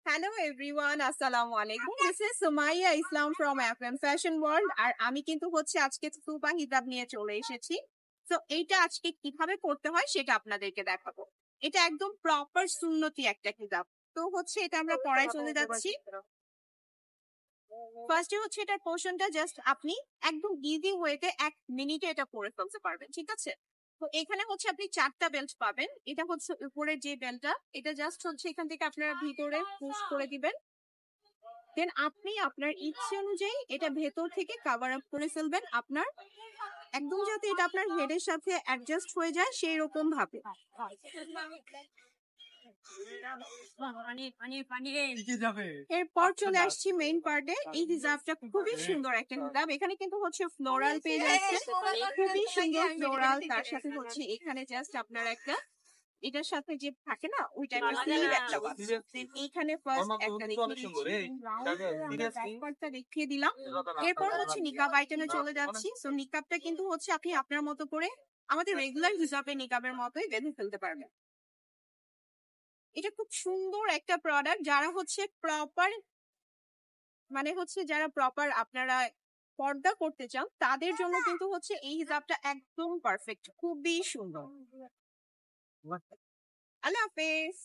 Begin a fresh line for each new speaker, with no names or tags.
Hello everyone, আসসালামু আলাইকুম। This is Sumaya Islam from FM Fashion World আর আমি কিন্তু আজকে সুপা হিজাব নিয়ে চলে এসেছি। তো এইটা আজকে কিভাবে করতে হয় সেটা আপনাদেরকে দেখাবো। এটা একদম প্রপার সুন্নতি একটা হিজাব। তো এটা আমরা পড়ায় চলে যাচ্ছি। ফার্স্টে এটার পোর্শনটা জাস্ট আপনি একদম ইজি ওয়েতে 1 মিনিটে এটা পরে ফেলতে পারবেন, ঠিক আছে? তো এখানে আপনি 4টা বেল্ট পাবেন। এটা উপরের যে বেল্টটা, এটা জাস্ট এখান থেকে আপনারা ভিতরে পুশ করে দিবেন। দেন আপনি আপনার ইচ্ছে অনুযায়ী এটা ভেতর থেকে কভার আপ করে ফেলবেন, আপনার একদম যাতে এটা আপনার হেডের সাথে অ্যাডজাস্ট হয়ে যায় সেই রকম ভাবে। এরপর চলে আসছি মেইন পার্টে। এই হিজাবটা খুবই সুন্দর একটা হিজাব। এখানে কিন্তু ফ্লোরাল পেয়ে যাচ্ছে, খুবই সুন্দর ফ্লোরাল। তার সাথে এখানে জাস্ট আপনার একটা এটার সাথে যে থাকে না ওই টাইপের স্লিভ একটা পাচ্ছে। এইখানে ফার্স্ট একটা দেখিয়ে দিলাম। এরপর নিকাব আইটেমে চলে যাচ্ছি। সো নিকাবটা কিন্তু আপনি আপনার মতো করে আমাদের রেগুলার হিসাবে নিকাবের মতোই বেঁধে ফেলতে পারবেন। এটা খুব সুন্দর একটা প্রোডাক্ট। যারা প্রপার যারা প্রপার আপনারা পর্দা করতে চান তাদের জন্য কিন্তু এই হিজাবটা একদম পারফেক্ট, খুবই সুন্দর। আল্লাহ হাফেজ।